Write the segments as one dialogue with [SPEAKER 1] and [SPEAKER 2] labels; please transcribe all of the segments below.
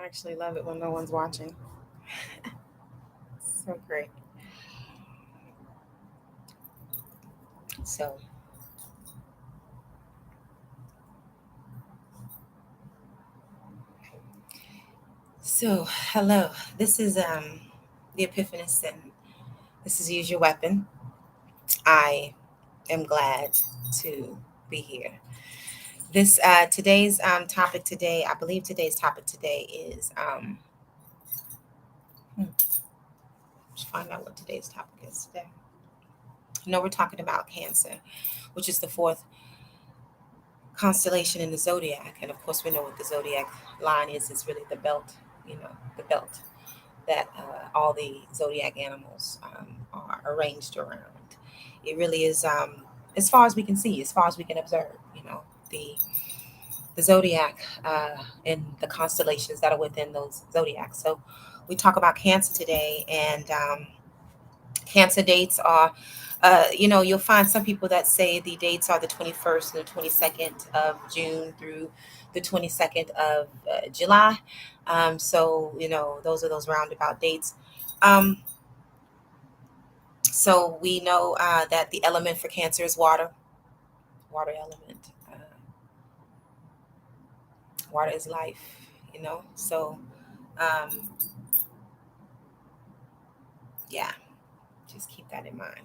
[SPEAKER 1] I actually love it when no one's watching. So great.
[SPEAKER 2] So, so hello. This is the Epiphanist, and this is Use Your Weapon. I am glad to be here. This today's topic today. I believe today's topic today is let's find out what today's topic is today. We're talking about Cancer, which is the fourth constellation in the zodiac, and of course we know what the zodiac line is. It's really the belt, the belt that all the zodiac animals are arranged around. It really is, as far as we can see, as far as we can observe, the the zodiac and the constellations that are within those zodiacs. So we talk about Cancer today, and Cancer dates are, you'll find some people that say the dates are the 21st and the 22nd of June through the 22nd of July. So, those are those roundabout dates. Um, so we know that the element for Cancer is water, water element. Uh, Water is life. So, um, yeah, just keep that in mind.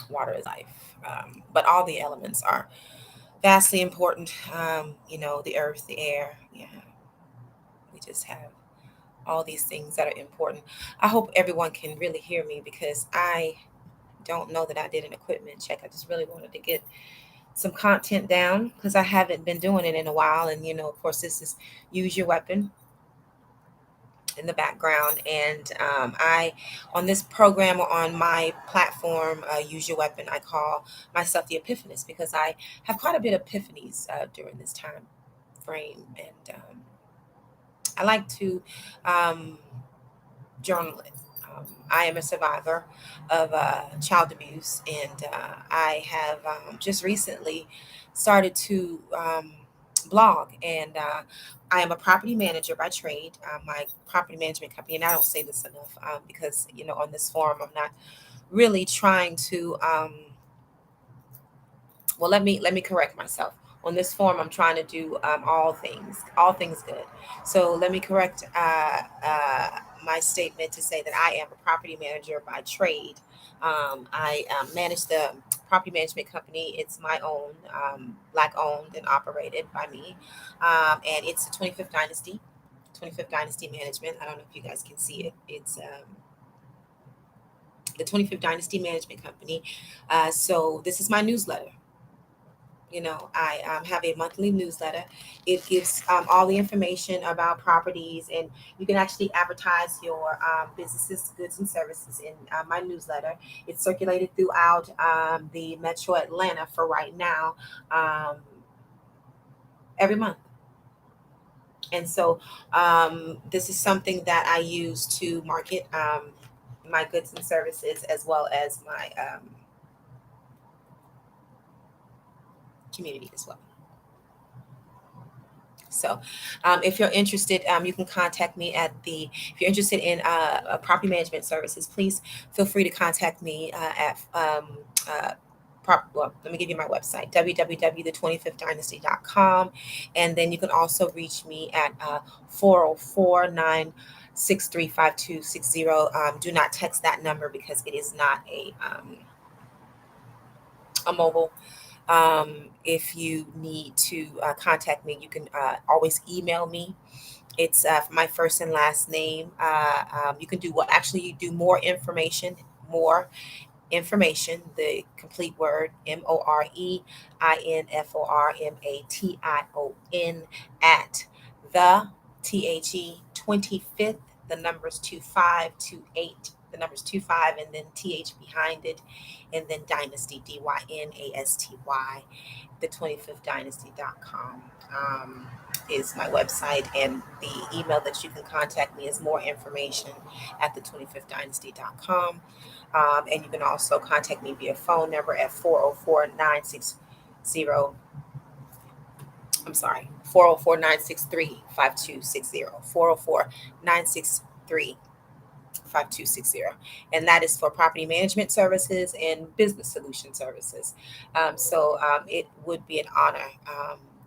[SPEAKER 2] Water is life. But all the elements are vastly important. The earth, the air. Yeah, we just have all these things that are important. I hope everyone can really hear me because I don't know that I did an equipment check. I just really wanted to get some content down because I haven't been doing it in a while. And, of course, this is Use Your Weapon in the background. And I, on this program, on my platform, Use Your Weapon, I call myself the Epiphanist because I have quite a bit of epiphanies during this time frame. And I like to um, journal it. I am a survivor of child abuse, and I have just recently started to blog, and I am a property manager by trade. My property management company, and I don't say this enough because on this forum I'm not really trying to. Well, let me correct myself. On this form, I'm trying to do all things good. So let me correct my statement to say that I am a property manager by trade. I manage the property management company. It's my own, black owned and operated by me, and it's the 25th Dynasty. 25th Dynasty Management. I don't know if you guys can see it. It's the 25th Dynasty Management Company. So this is my newsletter. I have a monthly newsletter. It gives all the information about properties, and you can actually advertise your businesses, goods, and services in my newsletter. It's circulated throughout the Metro Atlanta for right now, um, every month. And so this is something that I use to market my goods and services as well as my community as well. So, if you're interested, you can contact me at if you're interested in property management services, please feel free to contact me at, well, let me give you my website, www.the25thdynasty.com. And then you can also reach me at 404 Do not text that number because it is not a mobile. Um, if you need to contact me, you can always email me. It's my first and last name. You can do what actually you do more information, the complete word MOREINFORMATION at the THE 25th, the numbers 2528, the numbers 25 and then TH behind it, and then Dynasty, DYNASTY, the 25th Dynasty.com. Is my website, and the email that you can contact me is more information at the 25th Dynasty.com. And you can also contact me via phone number at 404 960 I'm sorry, 404-963-5260. 404-963-5260. And that is for property management services and business solution services. It would be an honor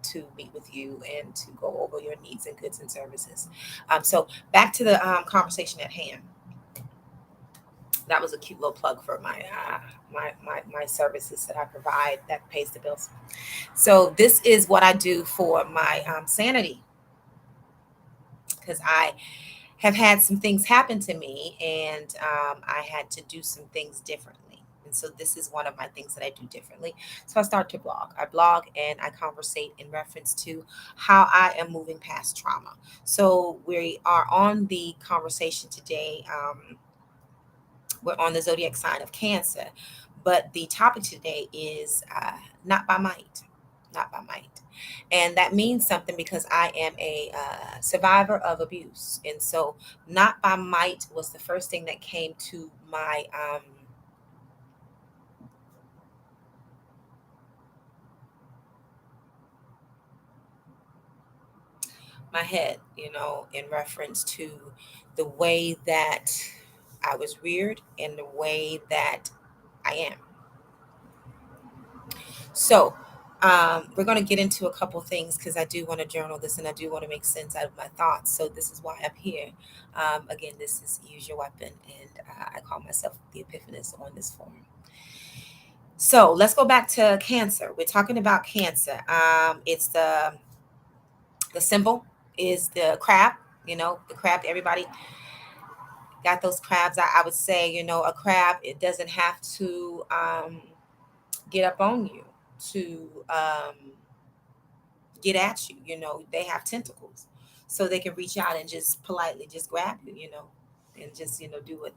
[SPEAKER 2] to meet with you and to go over your needs and goods and services. So back to the conversation at hand. That was a cute little plug for my services that I provide that pays the bills. So this is what I do for my sanity, because I have had some things happen to me, and I had to do some things differently. And so this is one of my things that I do differently. So I start to blog. I blog and I conversate in reference to how I am moving past trauma. So we are on the conversation today. We're on the zodiac sign of Cancer, but the topic today is not by might, not by might. And that means something because I am a survivor of abuse. And so, not by might was the first thing that came to my head, in reference to the way that I was reared and the way that I am. So, we're going to get into a couple things because I do want to journal this and I do want to make sense out of my thoughts. So, this is why I'm here. Again, this is Use Your Weapon, and I call myself the Epiphanist on this forum. So, let's go back to Cancer. We're talking about Cancer. It's the symbol is the crab. The crab. Everybody got those crabs. I would say, a crab. It doesn't have to get up on you to get at you. They have tentacles, so they can reach out and just politely just grab you. And just do what.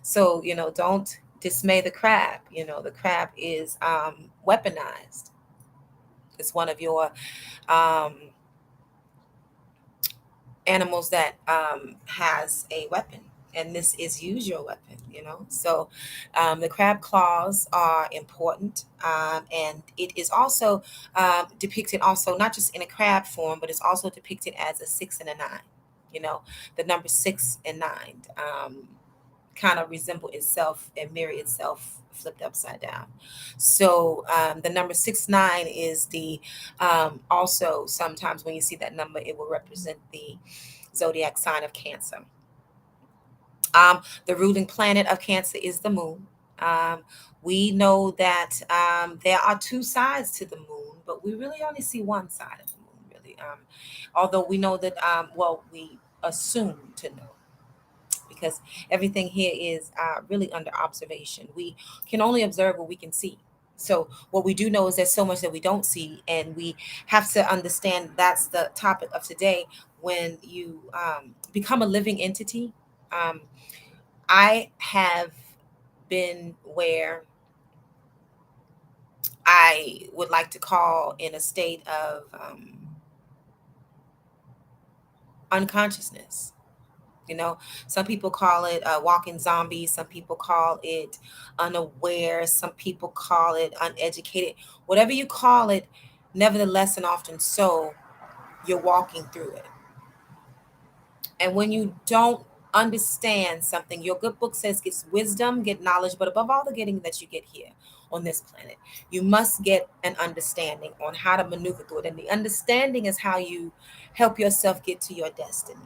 [SPEAKER 2] So don't dismay the crab. The crab is weaponized. It's one of your um, animals that has a weapon, and this is use your weapon. So the crab claws are important, and it is also depicted also not just in a crab form, but it's also depicted as a 6 and a 9. The number 6 and 9 kind of resemble itself and mirror itself flipped upside down. So the number 6 9 is the also sometimes when you see that number, it will represent the zodiac sign of Cancer. The ruling planet of Cancer is the moon. Um, we know that there are two sides to the moon, but we really only see one side of the moon, really. Although we know that, we assume to know because everything here is really under observation. We can only observe what we can see. So what we do know is there's so much that we don't see, and we have to understand that's the topic of today. When you become a living entity, um, I have been where I would like to call in a state of unconsciousness. Some people call it walking zombie. Some people call it unaware. Some people call it uneducated. Whatever you call it, nevertheless, and often so, you're walking through it. And when you don't understand something, your good book says get wisdom, get knowledge, but above all the getting that you get here on this planet, you must get an understanding on how to maneuver through it. And the understanding is how you help yourself get to your destiny.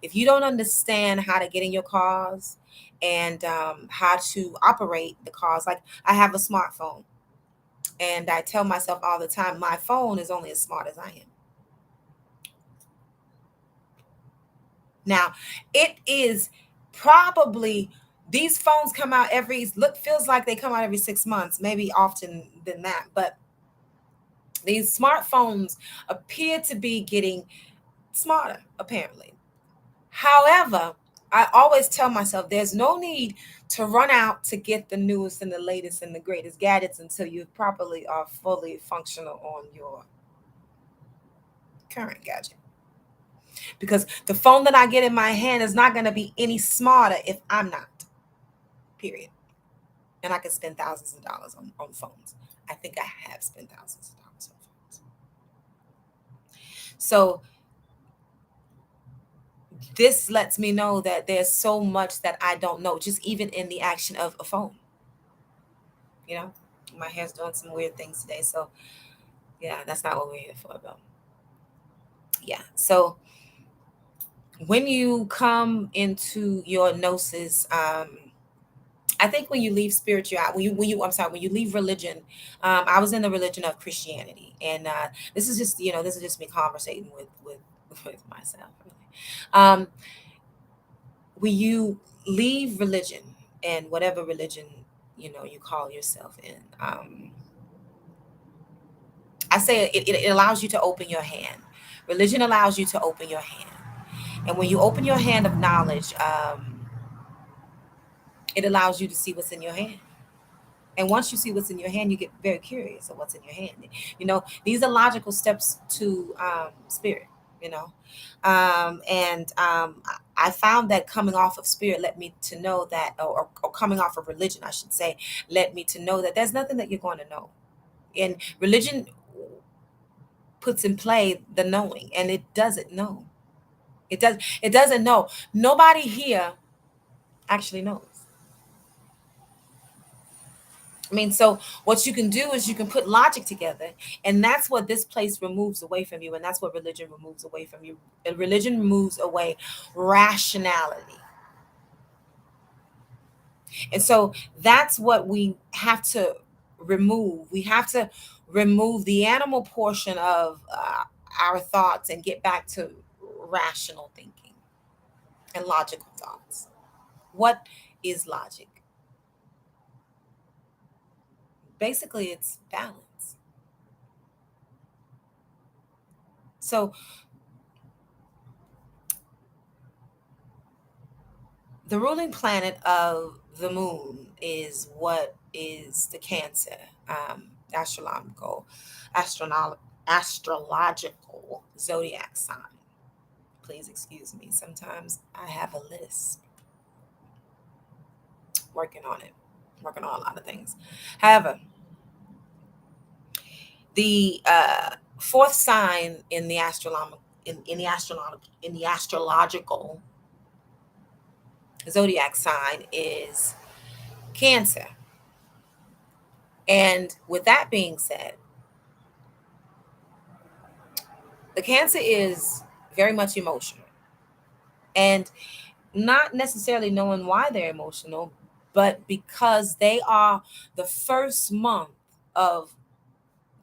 [SPEAKER 2] If you don't understand how to get in your cars and how to operate the cars, like I have a smartphone, and I tell myself all the time, my phone is only as smart as I am. Now, it is probably these phones come out feels like they come out every 6 months, maybe often than that. But these smartphones appear to be getting smarter, apparently. However, I always tell myself there's no need to run out to get the newest and the latest and the greatest gadgets until you properly are fully functional on your current gadget. Because the phone that I get in my hand is not going to be any smarter if I'm not, period. And I can spend thousands of dollars on phones. I think I have spent thousands of dollars on So this lets me know that there's so much that I don't know, just even in the action of a phone. You know, my hair's doing some weird things today. So yeah, that's not what we're here for, though. Yeah. So when you come into your gnosis, I think when you leave spirituality, I'm sorry, when you leave religion, I was in the religion of Christianity, and this is just, this is just me conversating with myself. Really. Um, when you leave religion and whatever religion you call yourself in, I say it allows you to open your hand. Religion allows you to open your hand, and when you open your hand of knowledge, it allows you to see what's in your hand. And once you see what's in your hand, you get very curious of what's in your hand. These are logical steps to spirit. And I found that coming off of spirit led me to know that, or coming off of religion, I should say, led me to know that there's nothing that you're going to know. And religion puts in play the knowing, and it doesn't know. It doesn't know. Nobody here actually knows. I mean, so what you can do is you can put logic together, and that's what this place removes away from you, and that's what religion removes away from you. And religion removes away rationality. And so that's what we have to remove. We have to remove the animal portion of our thoughts and get back to rational thinking and logical thoughts. What is logic? Basically, it's balance. So the ruling planet of the moon is what is the Cancer, astrological, astrological zodiac sign. Please excuse me. Sometimes I have a lisp. Working on it. Working on a lot of things. However, the fourth sign in the astrological zodiac sign is Cancer. And with that being said, the Cancer is very much emotional, and not necessarily knowing why they're emotional, but because they are the first month of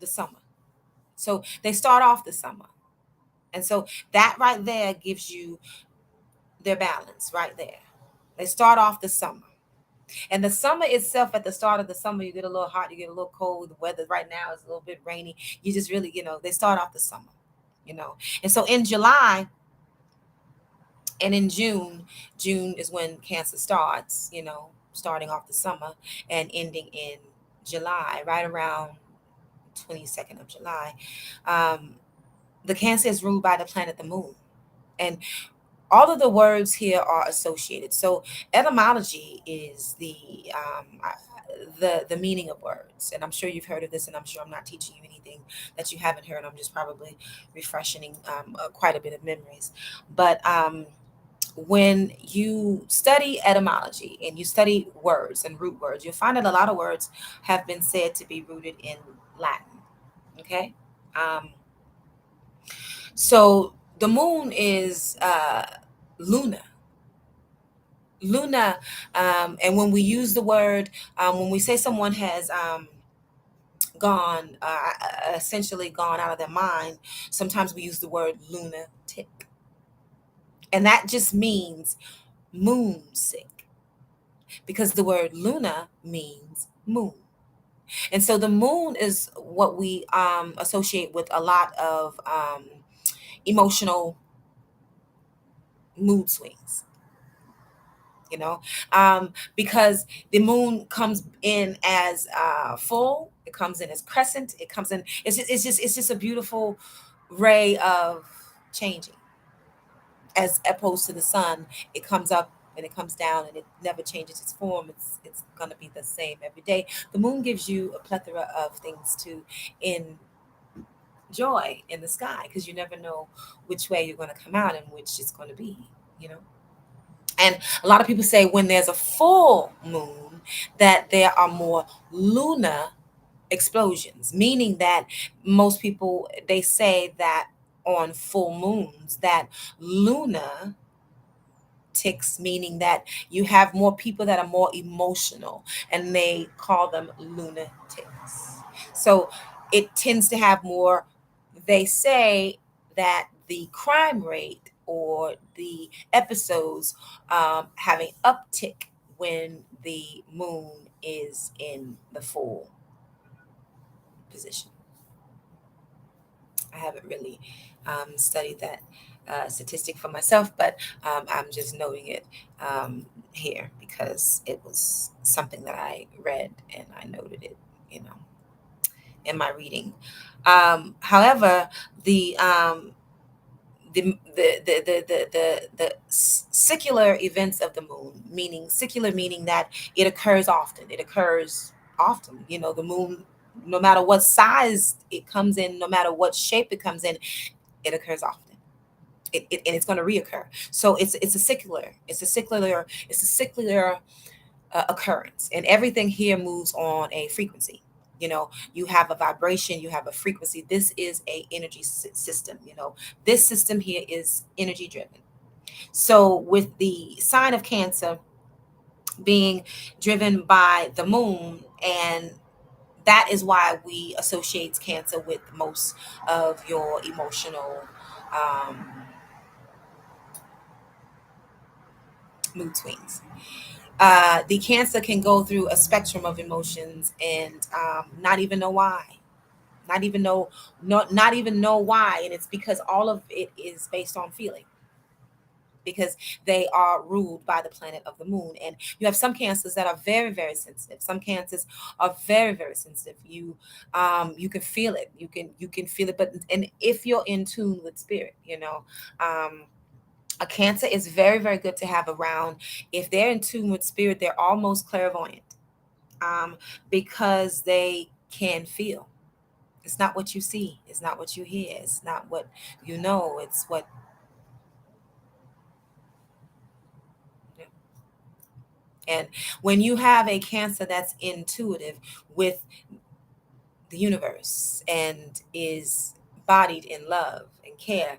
[SPEAKER 2] the summer. So they start off the summer. And so that right there gives you their balance right there. They start off the summer. And the summer itself, at the start of the summer, you get a little hot, you get a little cold. The weather right now is a little bit rainy. You just really, they start off the summer. And so in July and in June is when Cancer starts, starting off the summer and ending in July, right around 22nd of July. The Cancer is ruled by the planet the moon. And all of the words here are associated. So etymology is the meaning of words, and I'm sure you've heard of this, and I'm sure I'm not teaching you anything that you haven't heard. I'm just probably refreshing quite a bit of memories. But when you study etymology and you study words and root words, you'll find that a lot of words have been said to be rooted in Latin. Okay. So the moon is Luna. Luna, and when we use the word, when we say someone has gone, essentially gone out of their mind, sometimes we use the word lunatic. And that just means moon sick, because the word luna means moon. And so the moon is what we associate with a lot of emotional mood swings, because the moon comes in as full, it comes in as crescent, it comes in, it's just a beautiful ray of changing, as opposed to the sun. It comes up and it comes down, and it never changes its form. It's going to be the same every day. The moon gives you a plethora of things to enjoy joy in the sky, because you never know which way you're going to come out and which it's going to be, you know. And a lot of people say when there's a full moon that there are more lunar explosions, meaning that most people, they say that on full moons that lunar ticks, meaning that you have more people that are more emotional, and they call them lunatics. So it tends to have more, they say that the crime rate or the episodes have an uptick when the moon is in the full position. I haven't really studied that statistic for myself, but I'm just noting it here because it was something that I read and I noted it, you know, in my reading. However, the secular events of the moon, meaning secular, meaning that it occurs often. It occurs often. You know, the moon, no matter what size it comes in, no matter what shape it comes in, it occurs often. And it's going to reoccur. So it's a secular. It's a secular occurrence, and everything here moves on a frequency. You know, you have a vibration, you have a frequency. This is a energy system. You know, this system here is energy driven. So with the sign of Cancer being driven by the moon, and that is why we associate Cancer with most of your emotional um, mood swings. The Cancer can go through a spectrum of emotions and not even know why. Not even know why, and it's because all of it is based on feeling, because they are ruled by the planet of the moon. And you have some Cancers that are very, very sensitive. Some Cancers are very, very sensitive. You can feel it. You can feel it. But and if you're in tune with spirit, you know. A Cancer is very, very good to have around. If they're in tune with spirit, they're almost clairvoyant, because they can feel. It's not what you see, it's not what you hear, it's not what you know, it's what. And when you have a Cancer that's intuitive with the universe and is bodied in love and care,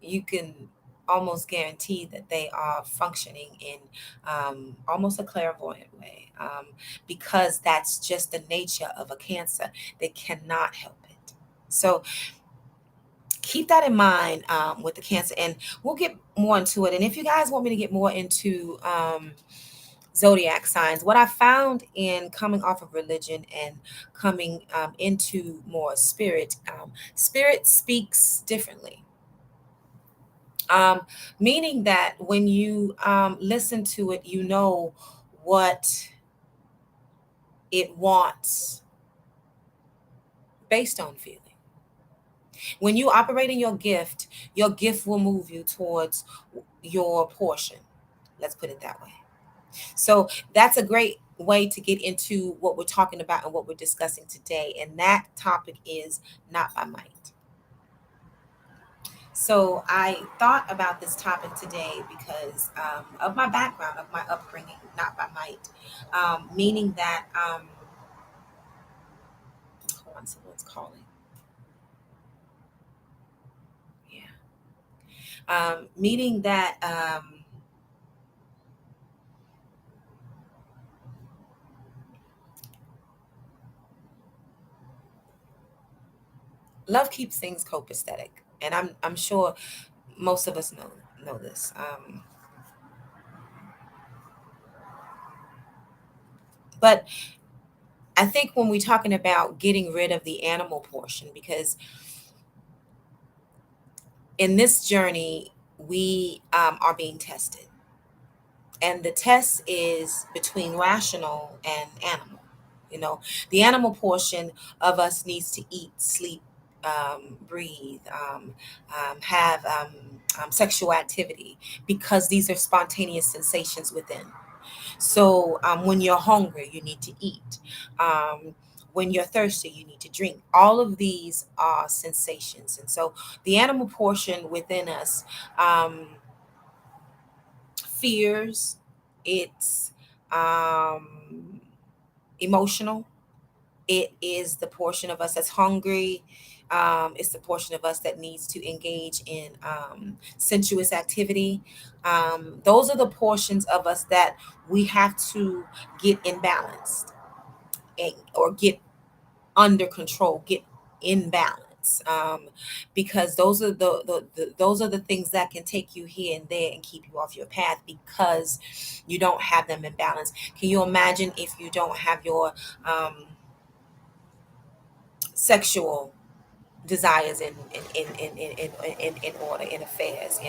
[SPEAKER 2] you can almost guarantee that they are functioning in almost a clairvoyant way, because that's just the nature of a Cancer. They cannot help it. So keep that in mind with the Cancer, and we'll get more into it. And if you guys want me to get more into zodiac signs, what I found in coming off of religion and coming into more spirit, spirit speaks differently. um, Meaning that when you listen to it, you know what it wants based on feeling. When you operate in your gift will move you towards your portion. Let's put it that way. So that's a great way to get into what we're talking about and what we're discussing today. And that topic is not by might. So I thought about this topic today because of my background, of my upbringing, not by might, meaning that, hold on, someone's calling. Yeah. Meaning that love keeps things copacetic. And I'm sure most of us know this. But I think when we're talking about getting rid of the animal portion, because in this journey, we are being tested. And the test is between rational and animal. You know, the animal portion of us needs to eat, sleep, breathe, have sexual activity, because these are spontaneous sensations within. So when you're hungry, you need to eat. When you're thirsty, you need to drink. All of these are sensations. And so the animal portion within us fears, it's um, emotional. It is the portion of us that's hungry. It's the portion of us that needs to engage in sensuous activity. Those are the portions of us that we have to get imbalanced or get under control, get in balance. Because those are those are the things that can take you here and there and keep you off your path because you don't have them in balance. Can you imagine if you don't have your sexual desires in order, in affairs,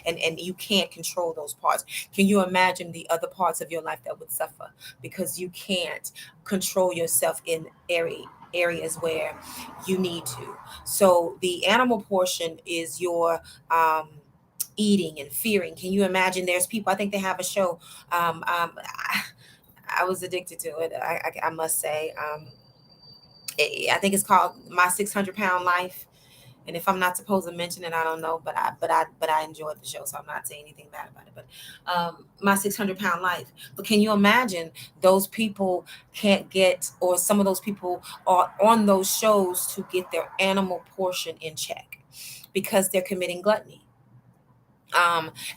[SPEAKER 2] and you can't control those parts? Can you imagine the other parts of your life that would suffer because you can't control yourself in areas where you need to? So the animal portion is your eating and fearing. Can you imagine? There's people, I think they have a show. I was addicted to it, I must say. I think it's called My 600 Pound Life. And if I'm not supposed to mention it, I don't know. But I enjoyed the show, so I'm not saying anything bad about it. But My 600 Pound Life. But can you imagine those people can't get, or some of those people are on those shows to get their animal portion in check because they're committing gluttony.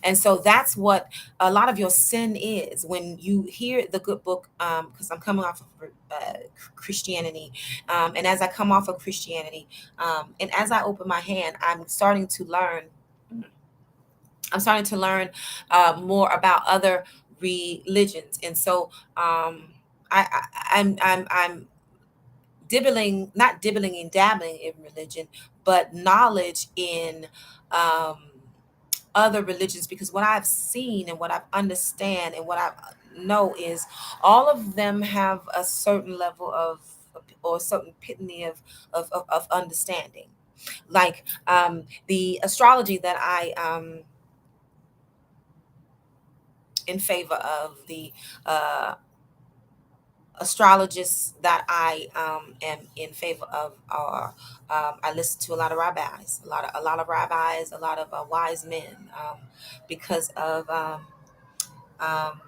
[SPEAKER 2] And so that's what a lot of your sin is when you hear the good book. Because I'm coming off of Christianity, and as I come off of Christianity, and as I open my hand, I'm starting to learn more about other religions. And so I'm dibbling, not dibbling and dabbling in religion, but knowledge in other religions, because what I've seen and what I've understand and what I know is all of them have a certain level of, or a certain pitany of understanding. Like the astrology that I in favor of, the uh, astrologists that I am in favor of are, I listen to a lot of rabbis, a lot of rabbis, a lot of wise men, because of um,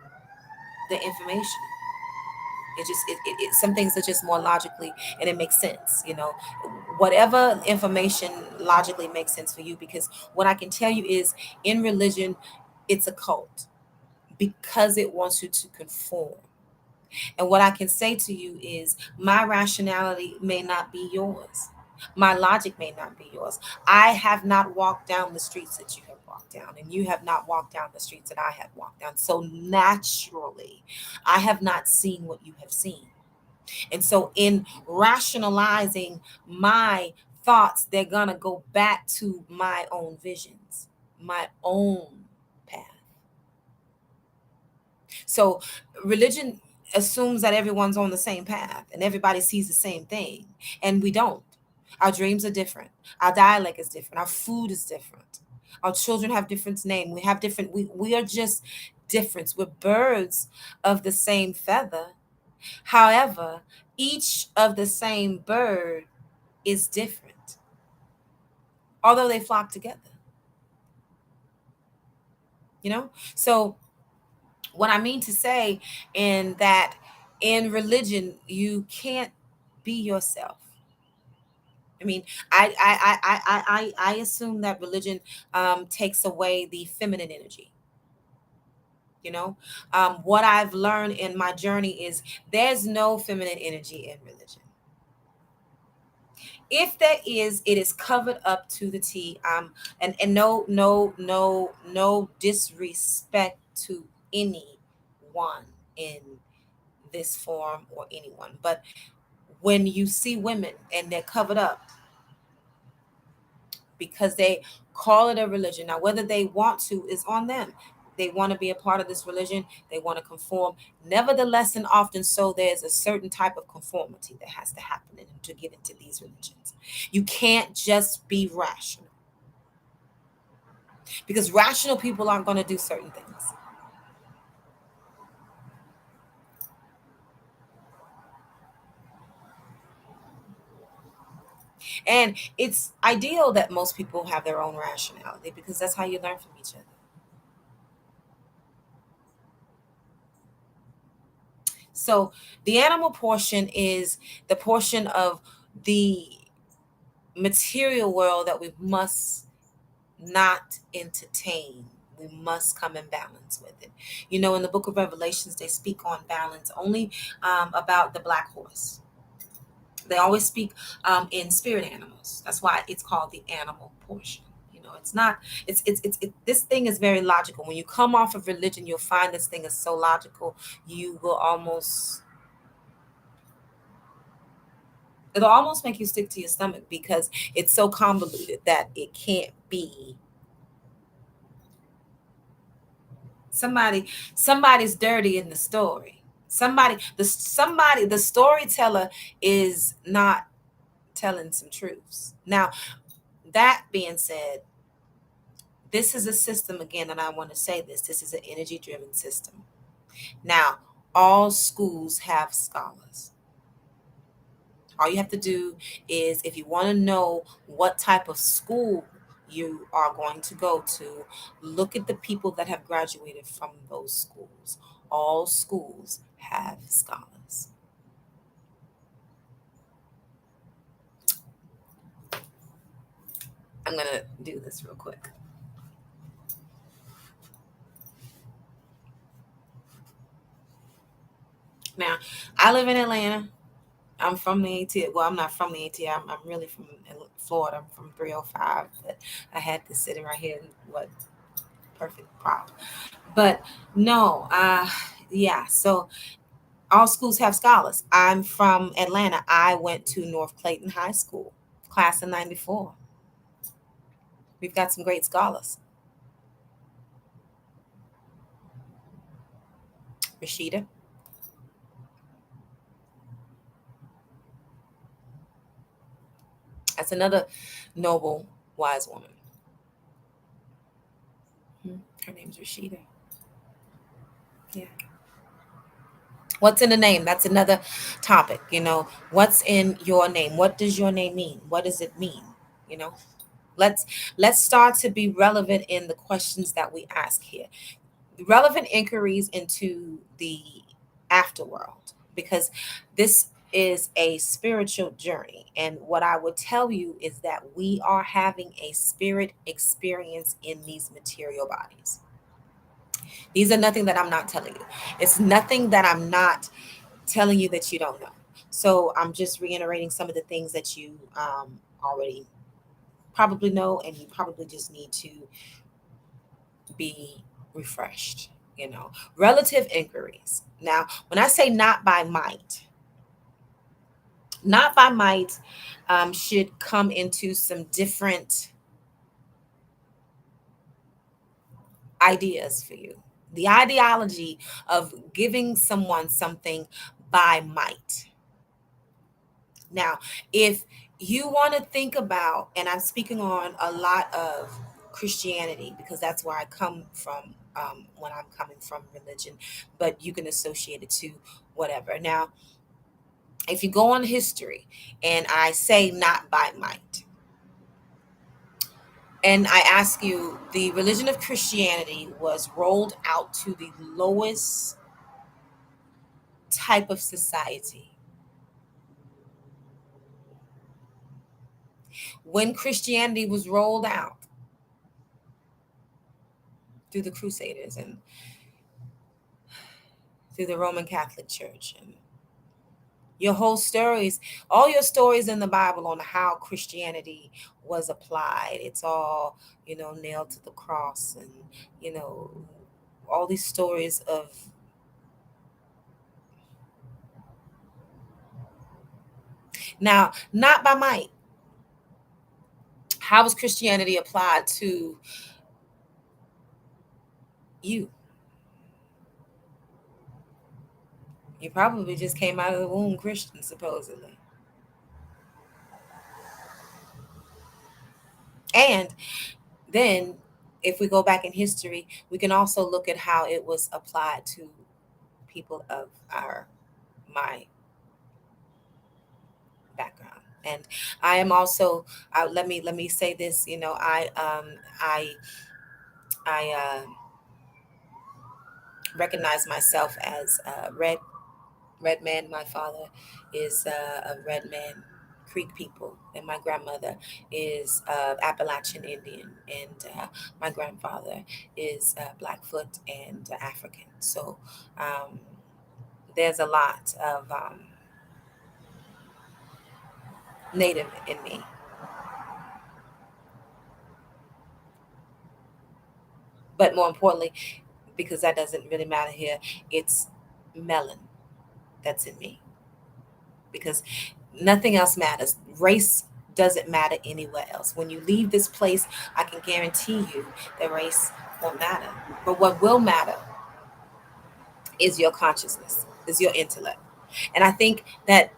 [SPEAKER 2] the information. Some things are just more logically, and it makes sense. Whatever information logically makes sense for you. Because what I can tell you is, in religion, it's a cult because it wants you to conform. And what I can say to you is, my rationality may not be yours. My logic may not be yours. I have not walked down the streets that you have walked down, and you have not walked down the streets that I have walked down. So naturally, I have not seen what you have seen. And so, in rationalizing my thoughts, they're going to go back to my own visions, my own path. So religion assumes that everyone's on the same path and everybody sees the same thing. And we don't. Our dreams are different. Our dialect is different. Our food is different. Our children have different names. We have different, we are just different. We're birds of the same feather. However, each of the same bird is different, although they flock together. So what I mean to say, in that, in religion, you can't be yourself. I mean, I assume that religion takes away the feminine energy. What I've learned in my journey is there's no feminine energy in religion. If there is, it is covered up to the T. And no disrespect to anyone in this form or anyone, but when you see women and they're covered up because they call it a religion, now whether they want to is on them. They want to be a part of this religion, they want to conform. Nevertheless, and often so, there's a certain type of conformity that has to happen to get into these religions. You can't just be rational, because rational people aren't going to do certain things. And it's ideal that most people have their own rationality because that's how you learn from each other. So the animal portion is the portion of the material world that we must not entertain. We must come in balance with it. You know, in the book of Revelations, they speak on balance only about the black horse. They always speak in spirit animals. That's why it's called the animal portion. You know, it's not. This thing is very logical. When you come off of religion, you'll find this thing is so logical. You will almost It'll almost make you stick to your stomach because it's so convoluted that it can't be. Somebody's dirty in the story. The storyteller is not telling some truths. Now, that being said, this is a system again, and I want to say this. This is an energy driven system. Now, all schools have scholars. All you have to do is, if you want to know what type of school you are going to go to, look at the people that have graduated from those schools. All schools have scholars. I'm going to do this real quick. Now, I live in Atlanta. I'm from the AT. Well, I'm not from the AT. I'm really from Florida. I'm from 305. But I had this sitting right here. What perfect prop. But no, yeah. So all schools have scholars. I'm from Atlanta. I went to North Clayton High School, class of '94. We've got some great scholars. Rashida, that's another noble, wise woman. Her name's Rashida. Yeah. What's in the name? That's another topic. You know, what's in your name? What does your name mean? What does it mean? You know, let's let's start to be relevant in the questions that we ask here. Relevant inquiries into the afterworld, because this is a spiritual journey. And what I would tell you is that we are having a spirit experience in these material bodies. These are nothing that I'm not telling you. It's nothing that I'm not telling you that you don't know. So I'm just reiterating some of the things that you already probably know, and you probably just need to be refreshed. You know, relative inquiries. Now, when I say not by might, not by might should come into some different ideas for you. The ideology of giving someone something by might. Now, if you want to think about, and I'm speaking on a lot of Christianity because that's where I come from when I'm coming from religion, but you can associate it to whatever. Now, if you go on history and I say not by might, and I ask you, the religion of Christianity was rolled out to the lowest type of society. When Christianity was rolled out through the Crusaders and through the Roman Catholic Church, and your whole stories, all your stories in the Bible on how Christianity was applied, it's all, you know, nailed to the cross, and, you know, all these stories of, now, not by might. How was Christianity applied to you? You probably just came out of the womb Christian, supposedly. And then, if we go back in history, we can also look at how it was applied to people of my background. And I am also, let me say this, I recognize myself as a red man. My father is a red man Creek people, and my grandmother is Appalachian Indian, and my grandfather is Blackfoot and African. So um, there's a lot of native in me. But more importantly, because that doesn't really matter here, it's melon that's in me. Because nothing else matters. Race doesn't matter anywhere else. When you leave this place, I can guarantee you that race won't matter. But what will matter is your consciousness, is your intellect. And I think that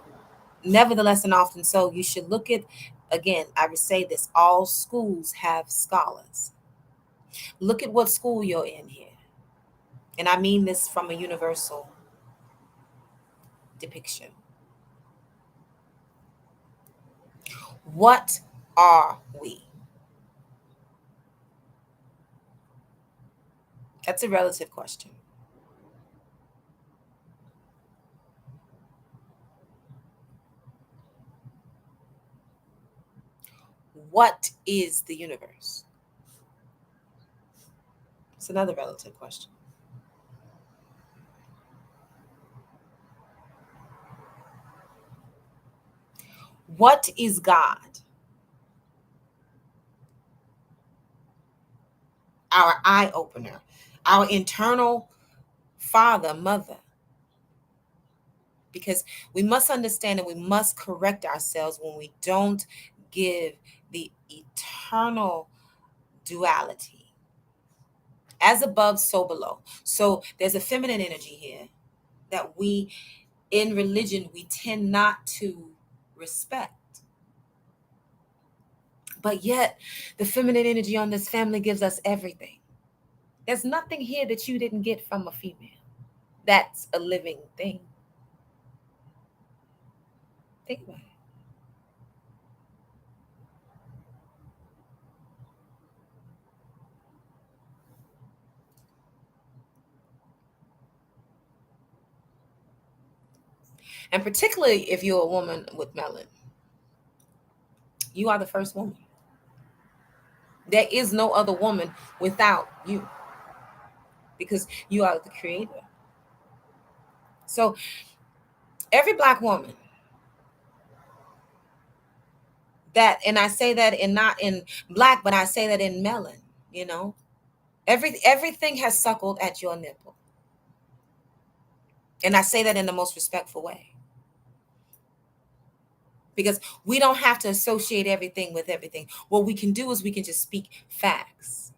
[SPEAKER 2] nevertheless and often so, you should look at, again, I would say this, all schools have scholars. Look at what school you're in here. And I mean this from a universal depiction. What are we? That's a relative question. What is the universe? It's another relative question. What is God? Our eye opener, our internal father, mother. Because we must understand and we must correct ourselves when we don't give the eternal duality. As above, so below. So there's a feminine energy here that we, in religion, we tend not to respect. But yet, the feminine energy on this family gives us everything. There's nothing here that you didn't get from a female. That's a living thing. Think about it. And particularly if you're a woman with melon, you are the first woman. There is no other woman without you because you are the creator. So every black woman that, and I say that in not in black, but I say that in melon, you know, everything has suckled at your nipple. And I say that in the most respectful way. Because we don't have to associate everything with everything. What we can do is we can just speak facts.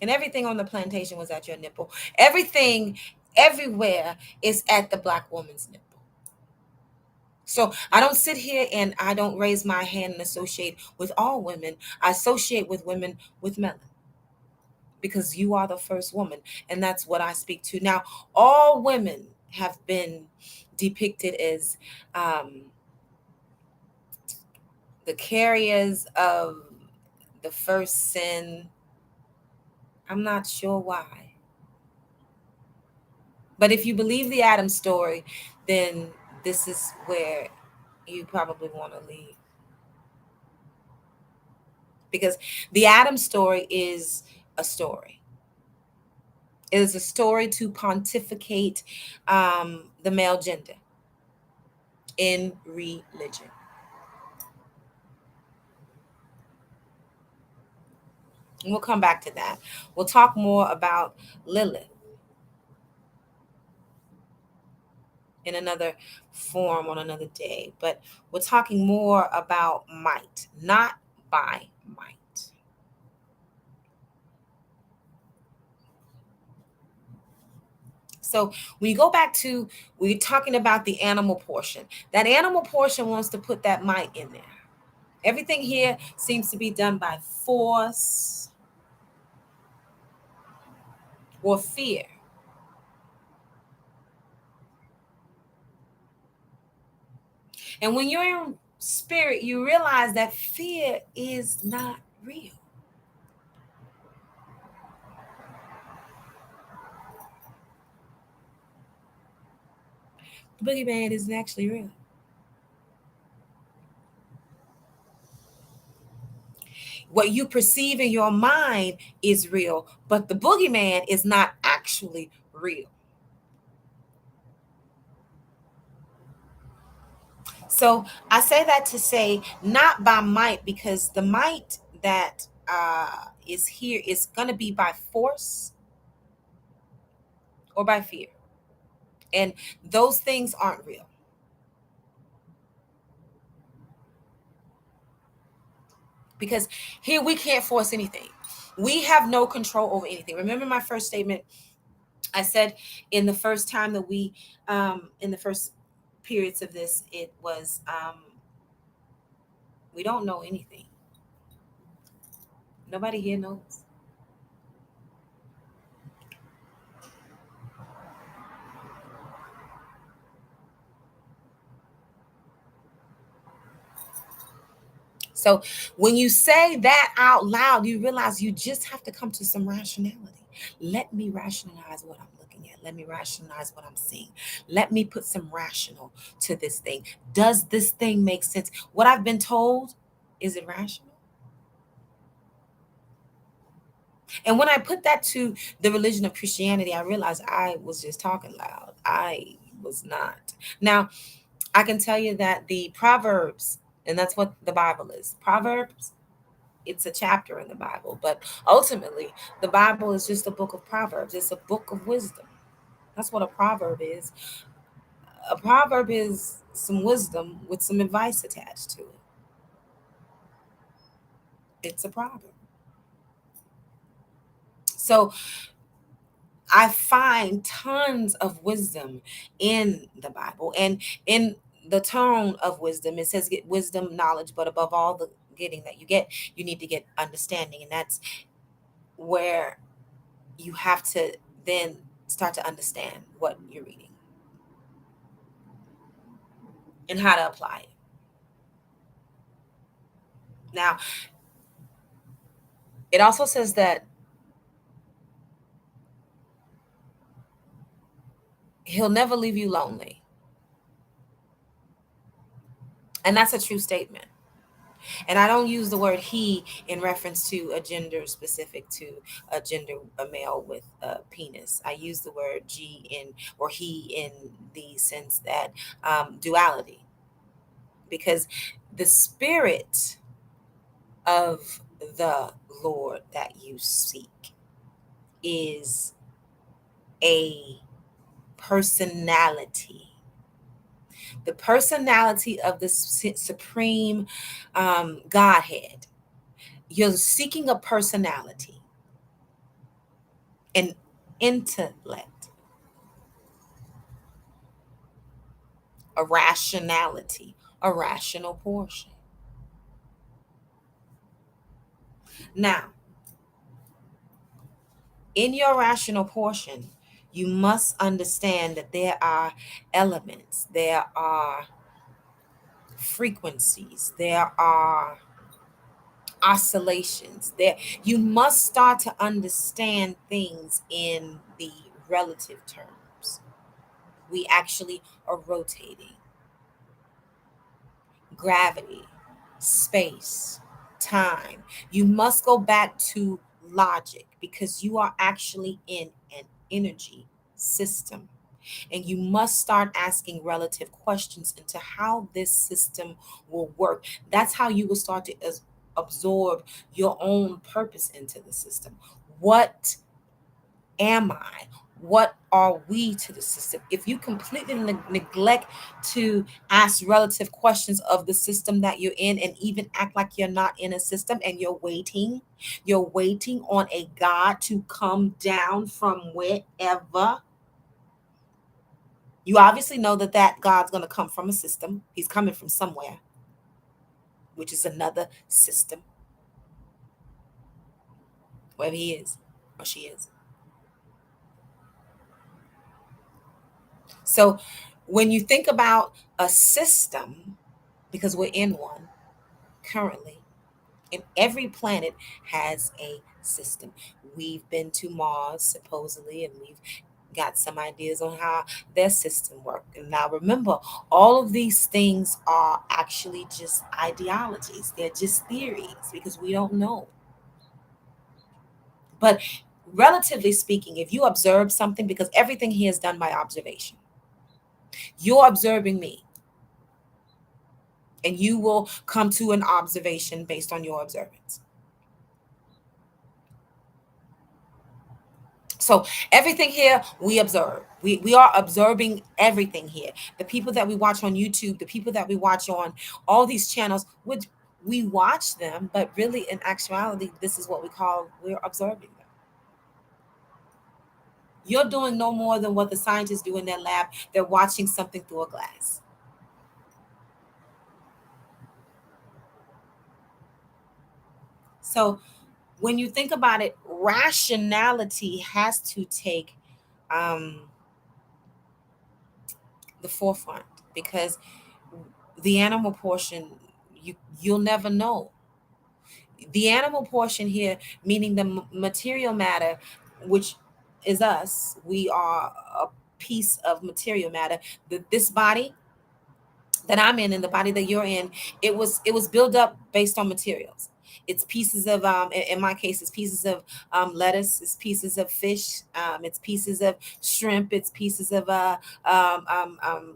[SPEAKER 2] And everything on the plantation was at your nipple. Everything, everywhere is at the black woman's nipple. So I don't sit here and I don't raise my hand and associate with all women. I associate with women with melon because you are the first woman. And that's what I speak to. Now, all women have been depicted as the carriers of the first sin. I'm not sure why. But if you believe the Adam story, then this is where you probably want to leave. Because the Adam story is a story. It is a story to pontificate the male gender in religion. And we'll come back to that. We'll talk more about Lilith in another form on another day. But we're talking more about might, not by might. So we go back to, we're talking about the animal portion. That animal portion wants to put that might in there. Everything here seems to be done by force or fear. And when you're in spirit, you realize that fear is not real. The boogeyman isn't actually real. What you perceive in your mind is real, but the boogeyman is not actually real. So I say that to say, not by might, because the might that is here is going to be by force or by fear. And those things aren't real. Because here we can't force anything. We have no control over anything. Remember my first statement? I said in the first time that in the first periods of this, it was, we don't know anything. Nobody here knows. So when you say that out loud, you realize you just have to come to some rationality. Let me rationalize what I'm looking at. Let me rationalize what I'm seeing. Let me put some rational to this thing. Does this thing make sense? What I've been told, is it rational? And when I put that to the religion of Christianity, I realized I was just talking loud. I was not. Now, I can tell you that the Proverbs, and that's what the Bible is. Proverbs, it's a chapter in the Bible, but ultimately, the Bible is just a book of Proverbs. It's a book of wisdom. That's what a proverb is. A proverb is some wisdom with some advice attached to it. It's a proverb. So I find tons of wisdom in the Bible, and in the tone of wisdom, it says get wisdom, knowledge, but above all the getting that you get, you need to get understanding. And that's where you have to then start to understand what you're reading and how to apply it. Now, it also says that he'll never leave you lonely. And that's a true statement. And I don't use the word he in reference to a gender specific to a male with a penis. I use the word G in, or he, in the sense that duality, because the spirit of the Lord that you seek is a personality. The personality of the supreme Godhead. You're seeking a personality, an intellect, a rationality, a rational portion. Now, in your rational portion, you must understand that there are elements, there are frequencies, there are oscillations. There, you must start to understand things in the relative terms. We actually are rotating. Gravity, space, time. You must go back to logic because you are actually in an energy system. And you must start asking relative questions into how this system will work. That's how you will start to absorb your own purpose into the system. What am I? What are we to the system? If you completely neglect to ask relative questions of the system that you're in, and even act like you're not in a system and you're waiting on a God to come down from wherever. You obviously know that God's going to come from a system. He's coming from somewhere, which is another system, wherever he is or she is. So when you think about a system, because we're in one currently. And every planet has a system. We've been to Mars supposedly, and we've got some ideas on how their system works. And now remember, all of these things are actually just ideologies. They're just theories because we don't know. But relatively speaking, if you observe something, because everything here is done by observation, you're observing me, and you will come to an observation based on your observance. So everything here we observe. We are observing everything here. The people that we watch on YouTube, the people that we watch on all these channels, which we watch them, but really in actuality, this is what we call we're observing them. You're doing no more than what the scientists do in their lab. They're watching something through a glass. So when you think about it, rationality has to take um, the forefront, because the animal portion, you'll never know. The animal portion here, meaning the material matter, which is us, we are a piece of material matter. This body that I'm in and the body that you're in, it was built up based on materials. It's pieces of in my case, it's pieces of lettuce, it's pieces of fish, it's pieces of shrimp, it's pieces of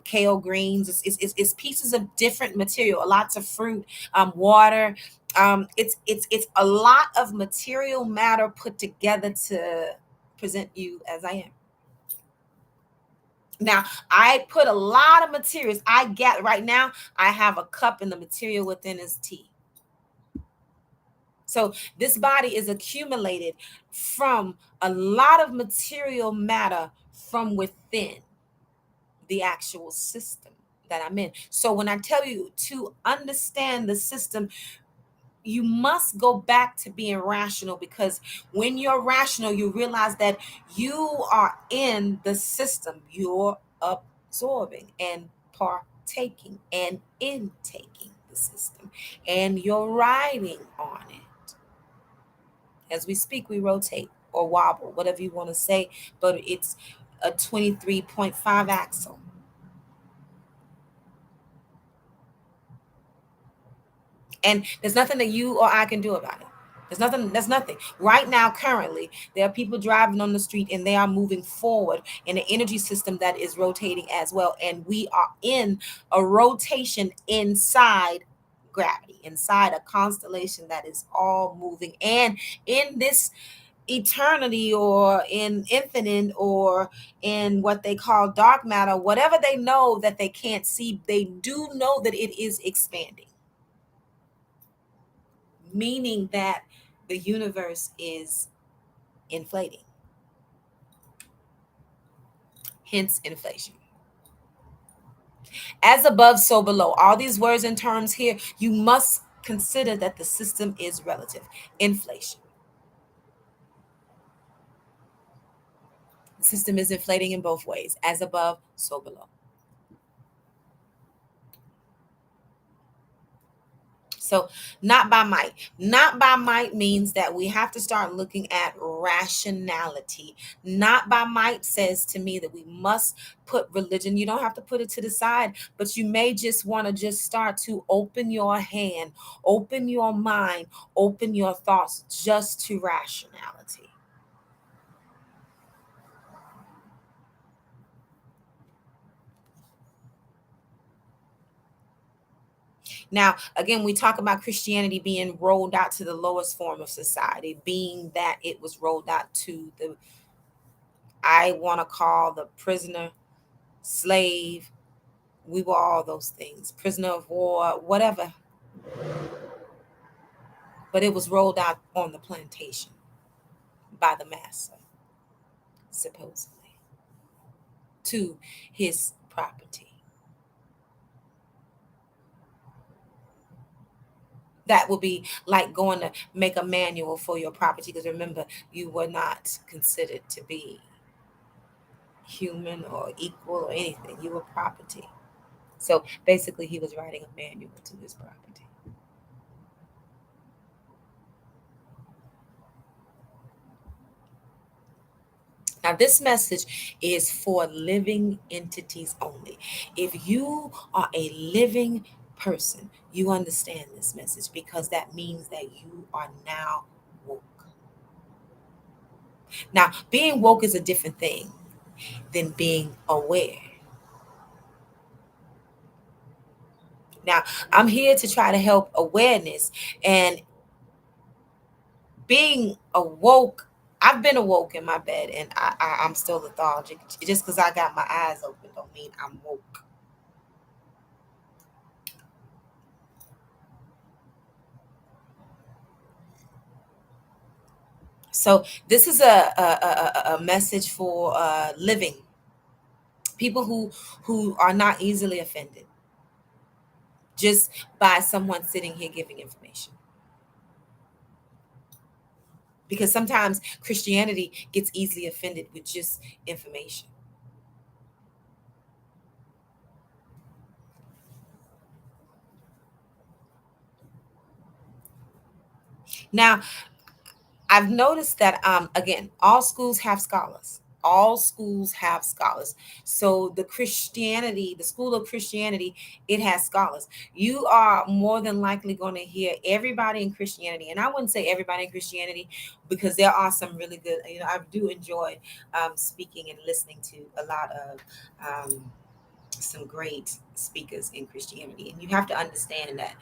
[SPEAKER 2] kale greens, it's pieces of different material, lots of fruit, water. It's a lot of material matter put together to present you as I am. Now, I put a lot of materials. I get right now, I have a cup and the material within is tea. So this body is accumulated from a lot of material matter from within the actual system that I'm in. So when I tell you to understand the system, you must go back to being rational, because when you're rational, you realize that you are in the system. You're absorbing and partaking and intaking the system, and you're riding on it. As we speak, we rotate or wobble, whatever you want to say, but it's a 23.5 axle. And there's nothing that you or I can do about it. There's nothing. Right now, currently, there are people driving on the street and they are moving forward in an energy system that is rotating as well. And we are in a rotation inside gravity, inside a constellation that is all moving. And in this eternity, or in infinite, or in what they call dark matter, whatever they know that they can't see, they do know that it is expanding, meaning that the universe is inflating, hence inflation. As above, so below. All these words and terms here, you must consider that the system is relative. Inflation. The system is inflating in both ways. As above, so below. So, not by might. Not by might means that we have to start looking at rationality. Not by might says to me that we must put religion. You don't have to put it to the side, but you may just want to just start to open your hand, open your mind, open your thoughts just to rationality. Now, again, we talk about Christianity being rolled out to the lowest form of society, being that it was rolled out to the, I want to call the prisoner, slave. We were all those things, prisoner of war, whatever. But it was rolled out on the plantation by the master, supposedly, to his property. That will be like going to make a manual for your property, because remember, you were not considered to be human or equal or anything. You were property. So basically, he was writing a manual to his property. Now, this message is for living entities only. If you are a living person, you understand this message because that means that you are now woke. Now, being woke is a different thing than being aware. Now, I'm here to try to help awareness and being awoke. I've been awoke in my bed and I'm still lethargic. Just because I got my eyes open don't mean I'm woke. So this is a message for living people who are not easily offended just by someone sitting here giving information. Because sometimes Christianity gets easily offended with just information. Now, I've noticed that again, all schools have scholars. All schools have scholars. So the School of Christianity, it has scholars. You are more than likely going to hear everybody in Christianity, and I wouldn't say everybody in Christianity because there are some really good. I do enjoy speaking and listening to a lot of some great speakers in Christianity, and you have to understand that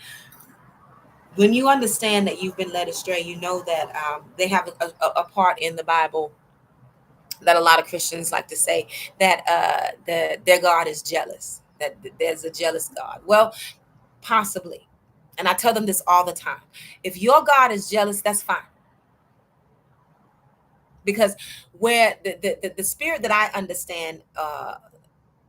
[SPEAKER 2] when you understand that you've been led astray, you know that they have a part in the Bible that a lot of Christians like to say that their God is jealous, that there's a jealous God. Well, possibly. And I tell them this all the time. If your God is jealous, that's fine. Because where the spirit that I understand,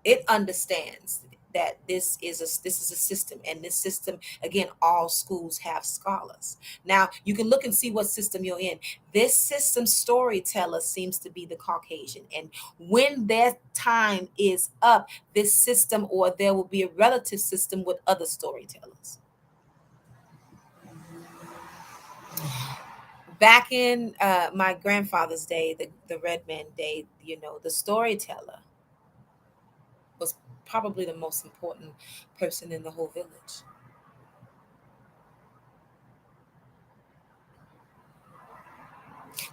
[SPEAKER 2] it understands that this is a system, and this system, again, all schools have scholars. Now you can look and see what system you're in. This system storyteller seems to be the Caucasian, and when their time is up, this system, or there will be a relative system with other storytellers. Back in my grandfather's day, the red man day, the storyteller was probably the most important person in the whole village.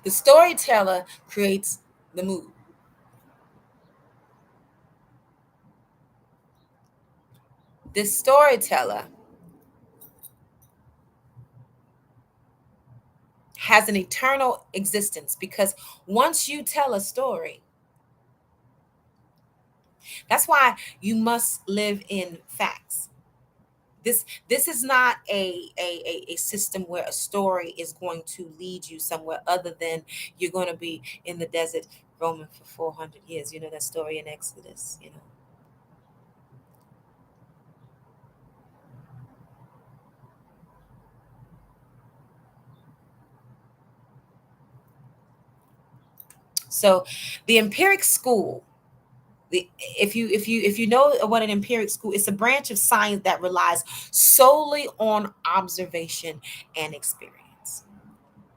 [SPEAKER 2] The storyteller creates the mood. The storyteller has an eternal existence because once you tell a story, that's why you must live in facts. This is not a system where a story is going to lead you somewhere other than you're going to be in the desert roaming for 400 years. You know that story in Exodus. So the empiric school, if you know what an empiric school, it's a branch of science that relies solely on observation and experience.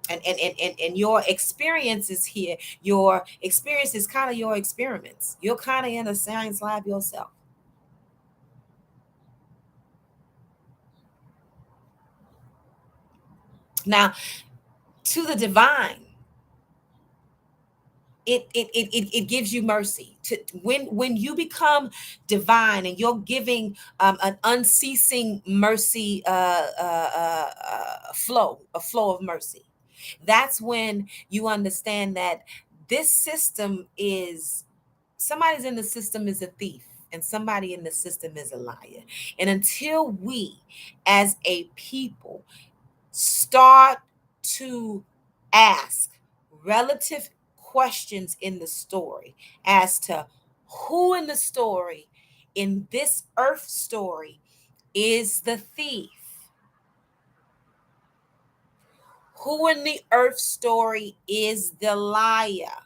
[SPEAKER 2] And your experiences here, your experience is kind of your experiments. You're kind of in a science lab yourself. Now, to the divine, it gives you mercy to when you become divine and you're giving an unceasing mercy, flow, a flow of mercy. That's when you understand that this system is, somebody's in the system is a thief, and somebody in the system is a liar. And until we as a people start to ask relative questions in the story as to who in the story, in this earth story, is the thief, who in the earth story is the liar,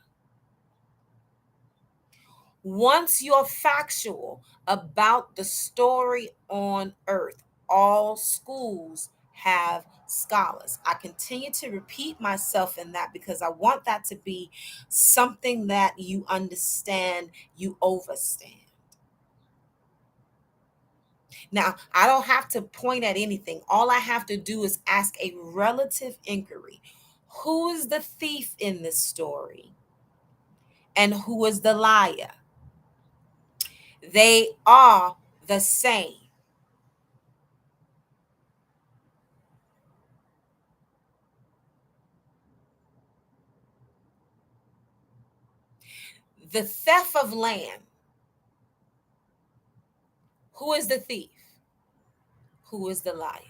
[SPEAKER 2] Once you're factual about the story on earth, all schools have scholars. I continue to repeat myself in that because I want that to be something that you understand, you overstand. Now, I don't have to point at anything. All I have to do is ask a relative inquiry. Who is the thief in this story? And who is the liar? They are the same. The theft of land. Who is the thief? Who is the liar?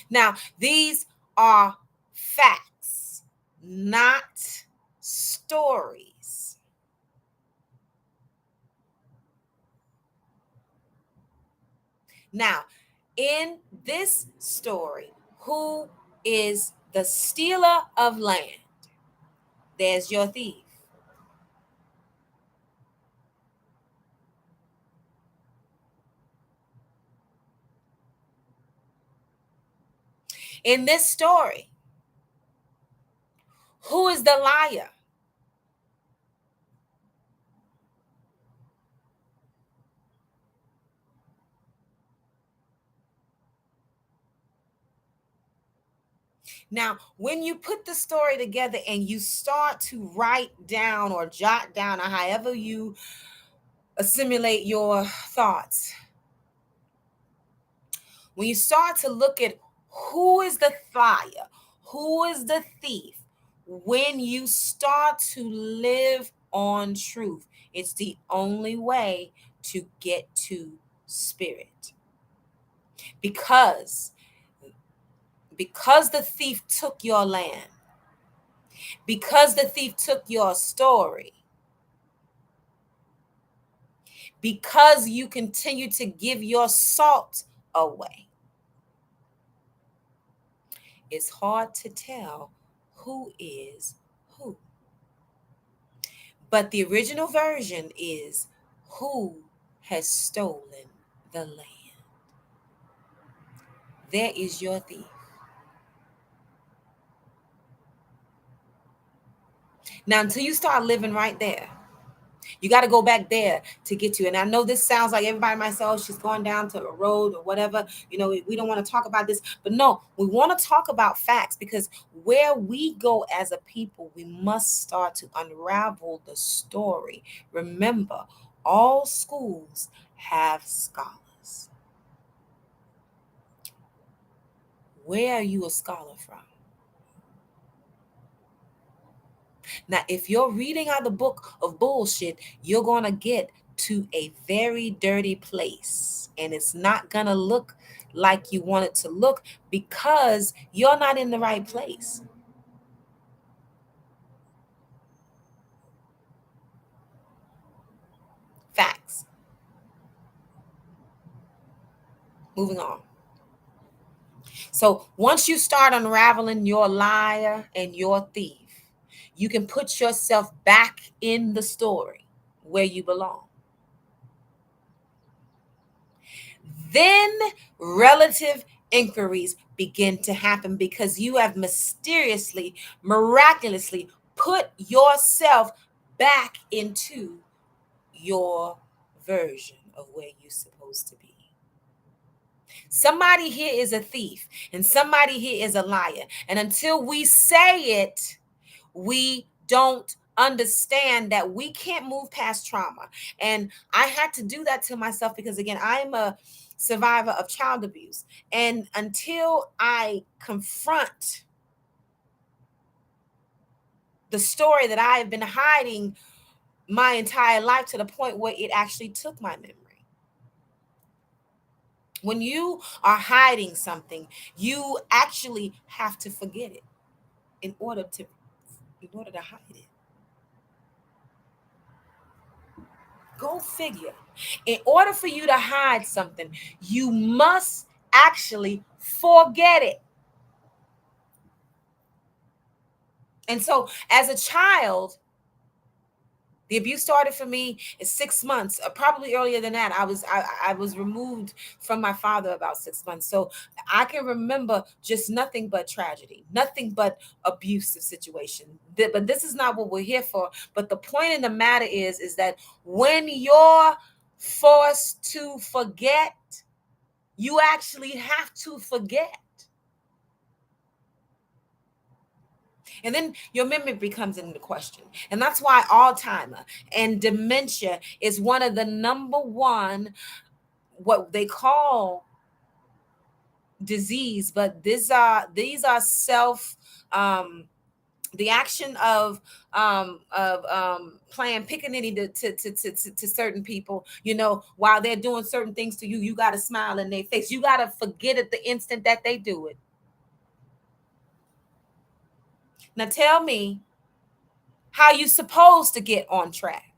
[SPEAKER 2] Now, these are facts, not stories. Now, in this story, who is the stealer of land? There's your thief. In this story, who is the liar? Now, when you put the story together and you start to write down or jot down, or however you assimilate your thoughts, when you start to look at who is the liar, who is the thief, when you start to live on truth, it's the only way to get to spirit. Because the thief took your land, because the thief took your story, because you continue to give your salt away, it's hard to tell who is who. But the original version is who has stolen the land. There is your thief. Now, until you start living right there, you got to go back there to get you. And I know this sounds like everybody might say, oh, she's going down to a road or whatever. We don't want to talk about this. But no, we want to talk about facts, because where we go as a people, we must start to unravel the story. Remember, all schools have scholars. Where are you a scholar from? Now, if you're reading out the book of bullshit, you're going to get to a very dirty place. And it's not going to look like you want it to look, because you're not in the right place. Facts. Moving on. So once you start unraveling your liar and your thief, you can put yourself back in the story where you belong. Then relative inquiries begin to happen, because you have mysteriously, miraculously put yourself back into your version of where you're supposed to be. Somebody here is a thief and somebody here is a liar. And until we say it, we don't understand that we can't move past trauma. And I had to do that to myself, because again, I'm a survivor of child abuse. And until I confront the story that I have been hiding my entire life, to the point where it actually took my memory. When you are hiding something, you actually have to forget it in order to hide it. Go figure. In order for you to hide something, you must actually forget it. And so as a child, the abuse started for me at 6 months, probably earlier than that. I was removed from my father about 6 months. So I can remember just nothing but tragedy, nothing but abusive situation. But this is not what we're here for. But the point in the matter is that when you're forced to forget, you actually have to forget. And then your memory becomes into question. And that's why Alzheimer and dementia is one of the number one, what they call disease, but these are self the action of playing pickaninny to certain people, while they're doing certain things to you, you got to smile in their face. You got to forget at the instant that they do it. Now tell me how you supposed to get on track.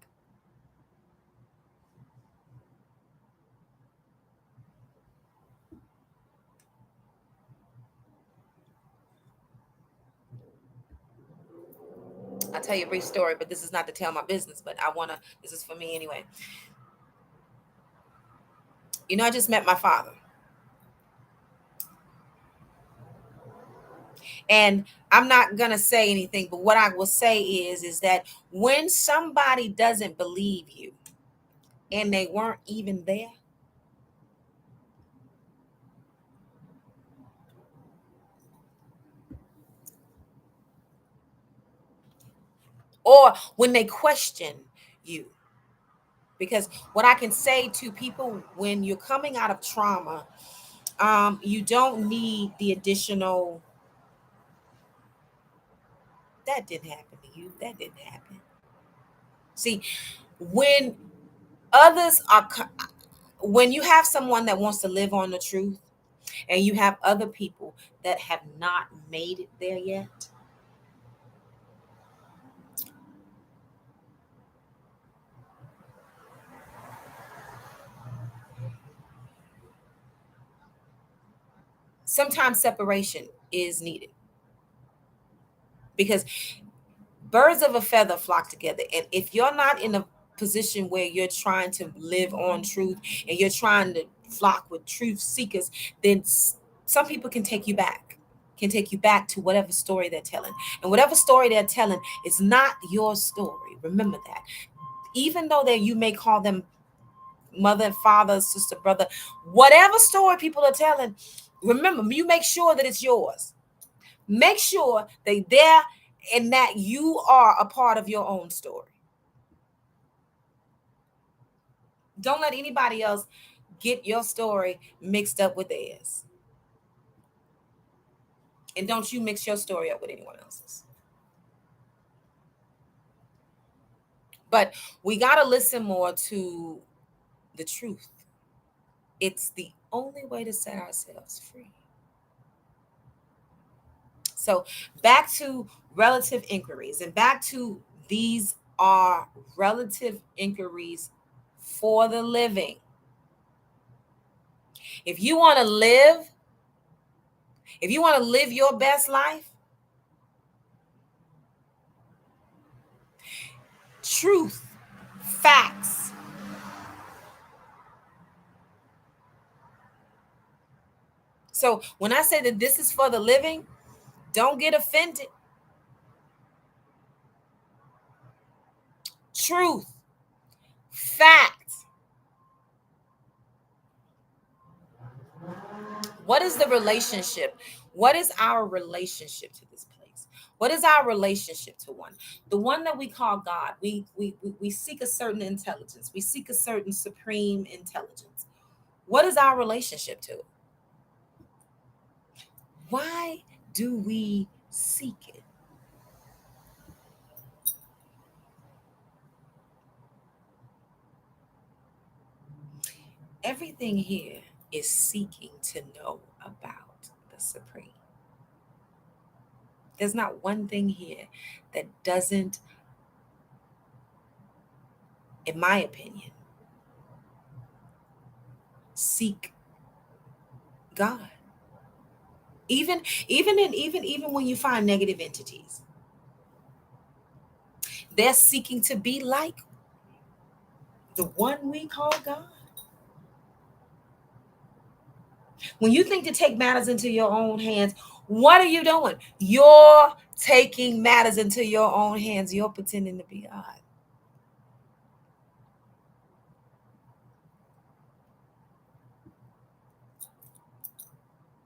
[SPEAKER 2] I'll tell you a brief story, but this is not to tell my business, but this is for me anyway. I just met my father. And I'm not going to say anything, but what I will say is that when somebody doesn't believe you and they weren't even there, or when they question you, because what I can say to people, when you're coming out of trauma, you don't need the additional, that didn't happen to you, that didn't happen. See, when others are, when you have someone that wants to live on the truth, and you have other people that have not made it there yet, sometimes separation is needed, because birds of a feather flock together. And if you're not in a position where you're trying to live on truth and you're trying to flock with truth seekers, then some people can take you back to whatever story they're telling. And whatever story they're telling is not your story. Remember that. Even though that you may call them mother and father, sister, brother, whatever story people are telling, remember, you make sure that it's yours. Make sure that they're and that you are a part of your own story. Don't let anybody else get your story mixed up with theirs. And don't you mix your story up with anyone else's. But we got to listen more to the truth. It's the only way to set ourselves free. So back to relative inquiries, and back to these are relative inquiries for the living. If you want to live, if you want to live your best life, truth, facts. So when I say that this is for the living, don't get offended. Truth, facts. What is the relationship? What is our relationship to this place? What is our relationship to one? The one that we call God. We seek a certain intelligence. We seek a certain supreme intelligence. What is our relationship to it? Why do we seek it? Everything here is seeking to know about the supreme. There's not one thing here that doesn't, in my opinion, seek God. Even when you find negative entities, They're seeking to be like the one we call God. When you think to take matters into your own hands, what are you doing? You're taking matters into your own hands. You're pretending to be God.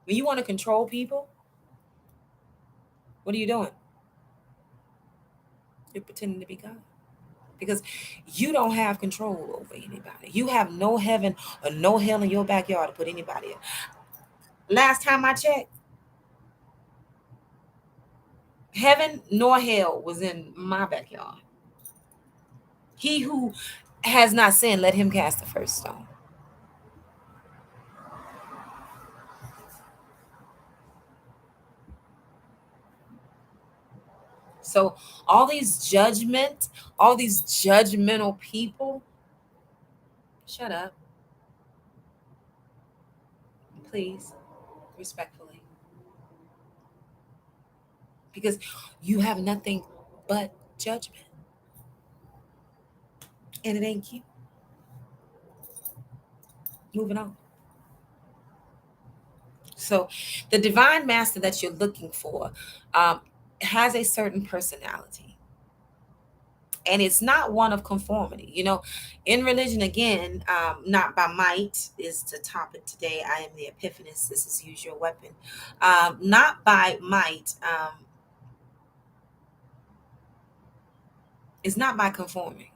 [SPEAKER 2] When you want to control people, what are you doing? You're pretending to be God. Because you don't have control over anybody. You have no heaven or no hell in your backyard to put anybody in. Last time I checked, heaven nor hell was in my backyard. He who has not sinned, let him cast the first stone. So all these judgmental people, shut up, please, respectfully. Because you have nothing but judgment. And it ain't cute. Moving on. So the divine master that you're looking for has a certain personality. And it's not one of conformity. In religion, again, not by might is the topic today. I am the epiphanist. This is use your weapon. Not by might. It's not by conforming.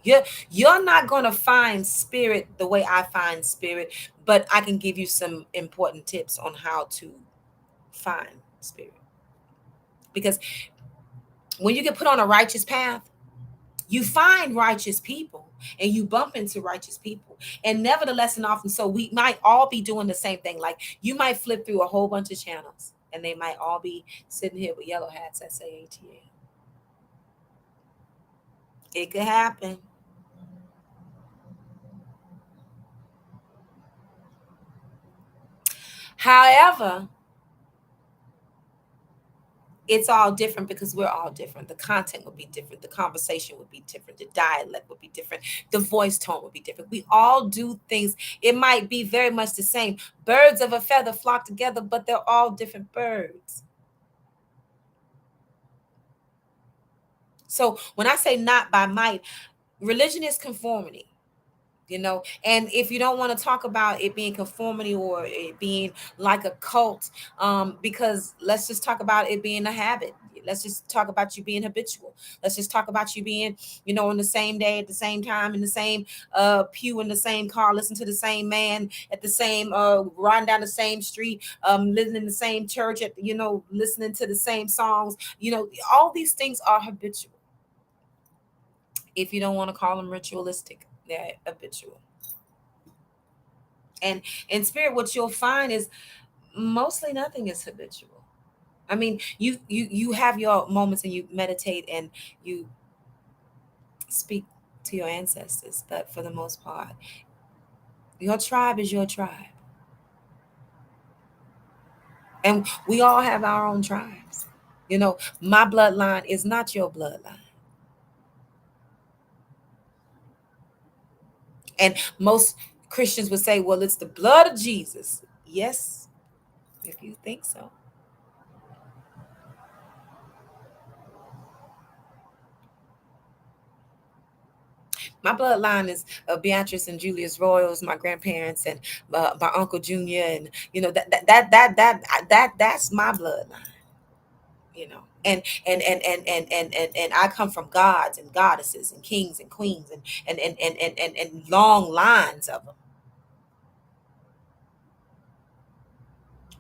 [SPEAKER 2] You're not going to find spirit the way I find spirit, but I can give you some important tips on how to find spirit. Because when you get put on a righteous path, you find righteous people and you bump into righteous people. And nevertheless, and often so, we might all be doing the same thing. Like you might flip through a whole bunch of channels and they might all be sitting here with yellow hats that say ATA. It could happen. However, it's all different because we're all different. The content would be different. The conversation would be different. The dialect would be different. The voice tone would be different. We all do things. It might be very much the same. Birds of a feather flock together, but they're all different birds. So when I say not by might, religion is conformity. And if you don't want to talk about it being conformity or it being like a cult, because let's just talk about it being a habit. Let's just talk about you being habitual. Let's just talk about you being on the same day at the same time in the same pew in the same car, listen to the same man at the same riding down the same street, living in the same church, at listening to the same songs. All these things are habitual. If you don't want to call them ritualistic, they're habitual. And in spirit, what you'll find is mostly nothing is habitual. I mean, you have your moments and you meditate and you speak to your ancestors, but for the most part, your tribe is your tribe. And we all have our own tribes. My bloodline is not your bloodline. And most Christians would say, well, it's the blood of Jesus. Yes, if you think so. My bloodline is Beatrice and Julius Royals, my grandparents, and my uncle Junior, and that's my bloodline. And I come from gods and goddesses and kings and queens and long lines of them.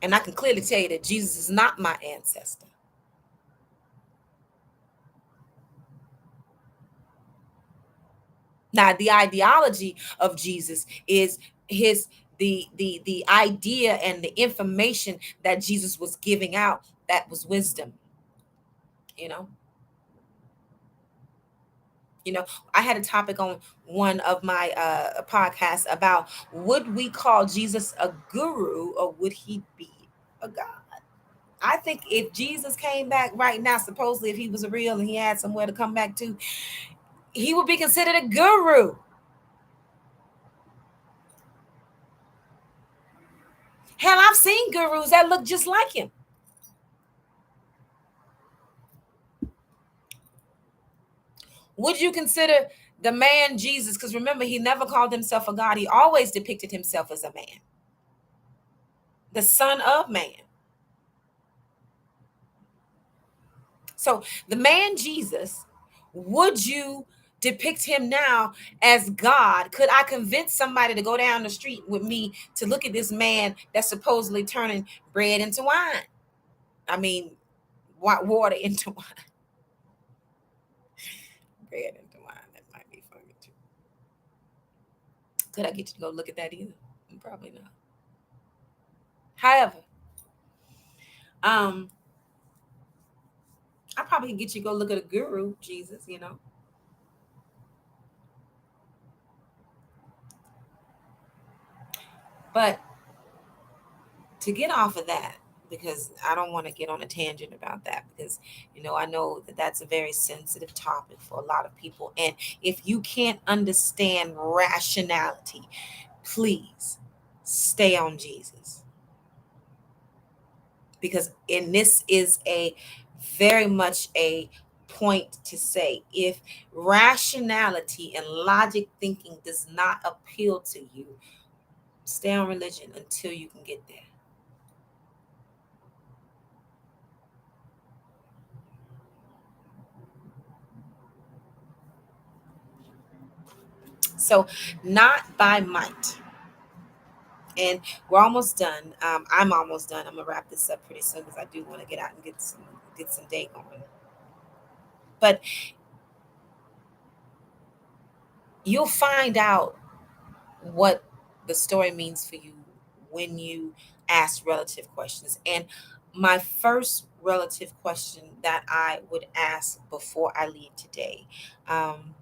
[SPEAKER 2] And I can clearly tell you that Jesus is not my ancestor. Now, the ideology of Jesus is the idea and the information that Jesus was giving out, that was wisdom. You know, I had a topic on one of my podcasts about, would we call Jesus a guru or would he be a god? I think if Jesus came back right now, supposedly if he was real and he had somewhere to come back to, he would be considered a guru. Hell, I've seen gurus that look just like him. Would you consider the man Jesus? Because remember, he never called himself a God. He always depicted himself as a man, the Son of Man. So the man Jesus, would you depict him now as God? Could I convince somebody to go down the street with me to look at this man that's supposedly turning bread into wine? I mean, water into wine, bread into wine. That might be funny too. Could I get you to go look at that either? Probably not. However, um, I probably can get you to go look at a guru, Jesus, you know. But to get off of that, because I don't want to get on a tangent about that, because I know that that's a very sensitive topic for a lot of people. And if you can't understand rationality, please stay on Jesus, because in this is a very much a point to say, if rationality and logic thinking does not appeal to you, stay on religion until you can get there. So, not by might. And we're almost done. I'm almost done. I'm gonna wrap this up pretty soon because I do want to get out and get some day going. But you'll find out what the story means for you when you ask relative questions. And my first relative question that I would ask before I leave today, um,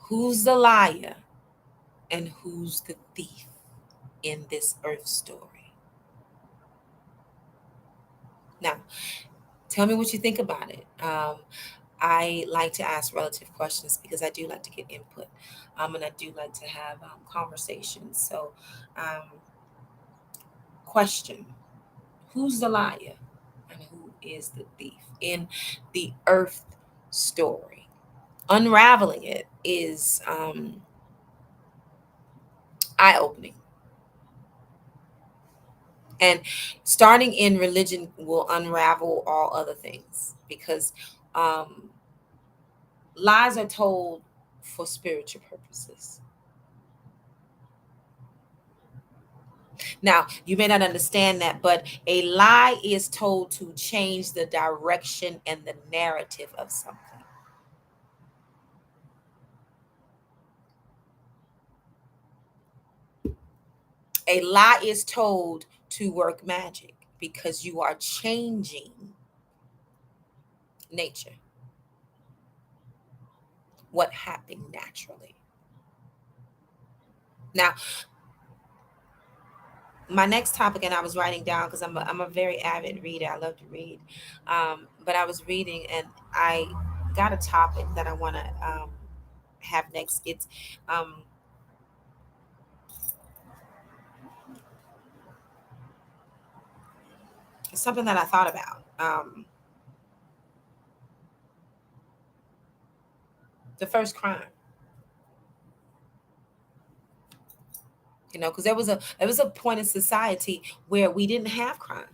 [SPEAKER 2] who's the liar and who's the thief in this earth story? Now, tell me what you think about it. I like to ask relative questions because I do like to get input, and I do like to have conversations. So, um, question: who's the liar and who is the thief in the Earth story? Unraveling it is eye-opening, and starting in religion will unravel all other things, because um, lies are told for spiritual purposes. Now, you may not understand that, but a lie is told to change the direction and the narrative of something. A lie is told to work magic because you are changing nature, what happened naturally. Now, my next topic, and I was writing down because I'm a very avid reader. I love to read. But I was reading and I got a topic that I want to have next. Um, it's something that I thought about. The first crime, because there was a point in society where we didn't have crime.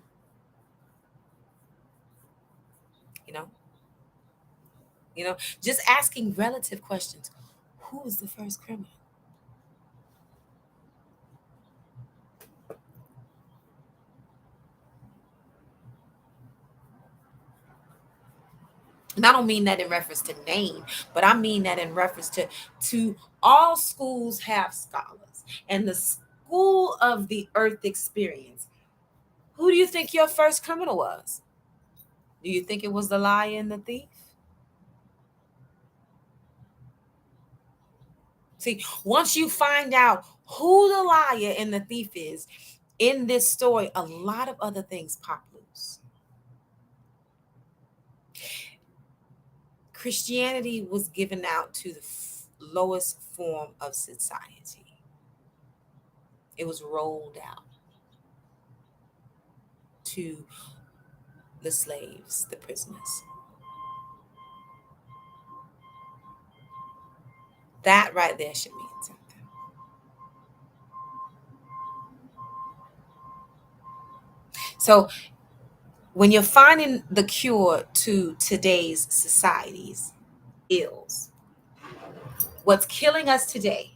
[SPEAKER 2] You know, just asking relative questions. Who was the first criminal? And I don't mean that in reference to name, but I mean that in reference to all schools have scholars, and the school of the earth experience. Who do you think your first criminal was? Do you think it was the liar and the thief? See, once you find out who the liar and the thief is, In this story, a lot of other things pop loose. Christianity was given out to the lowest form of society. It was rolled out to the slaves, the prisoners. That right there should mean something. So, when you're finding the cure to today's society's ills, what's killing us today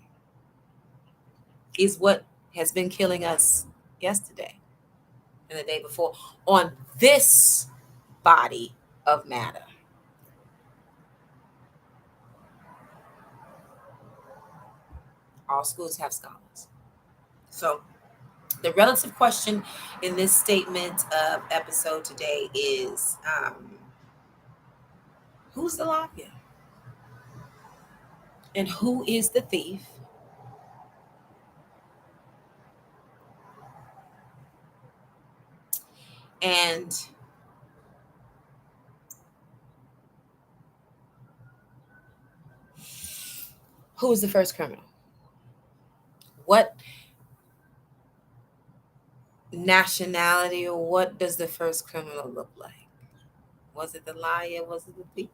[SPEAKER 2] is what has been killing us yesterday and the day before on this body of matter. All schools have scholars. So, the relative question in this statement of episode today is who's the liar? And who is the thief? And who is the first criminal? What nationality or what does the first criminal look like? Was it the liar? Was it the thief?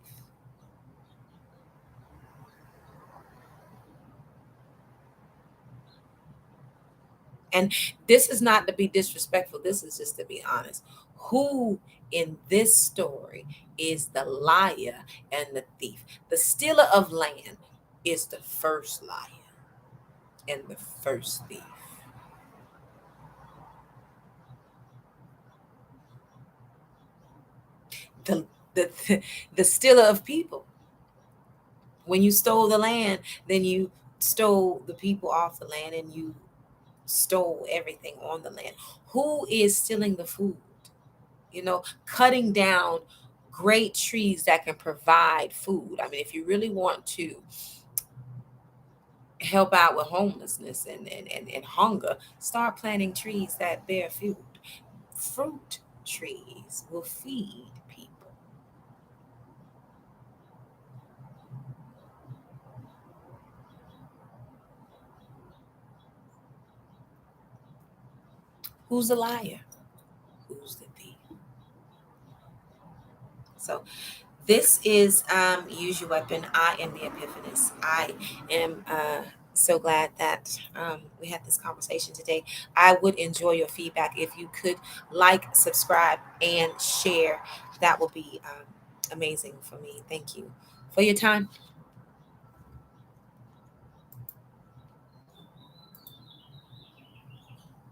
[SPEAKER 2] And this is not to be disrespectful, this is just to be honest. Who in this story is the liar and the thief? The stealer of land is the first liar and the first thief. The, the stealer of people. When you stole the land, then you stole the people off the land and you stole everything on the land. Who is stealing the food? Cutting down great trees that can provide food. I mean, if you really want to help out with homelessness and hunger, start planting trees that bear food. Fruit trees will feed people. Who's the liar? Who's the thief? So this is Use Your Weapon. I am the Epiphanist. I am so glad that we had this conversation today. I would enjoy your feedback if you could like, subscribe, and share. That will be amazing for me. Thank you for your time.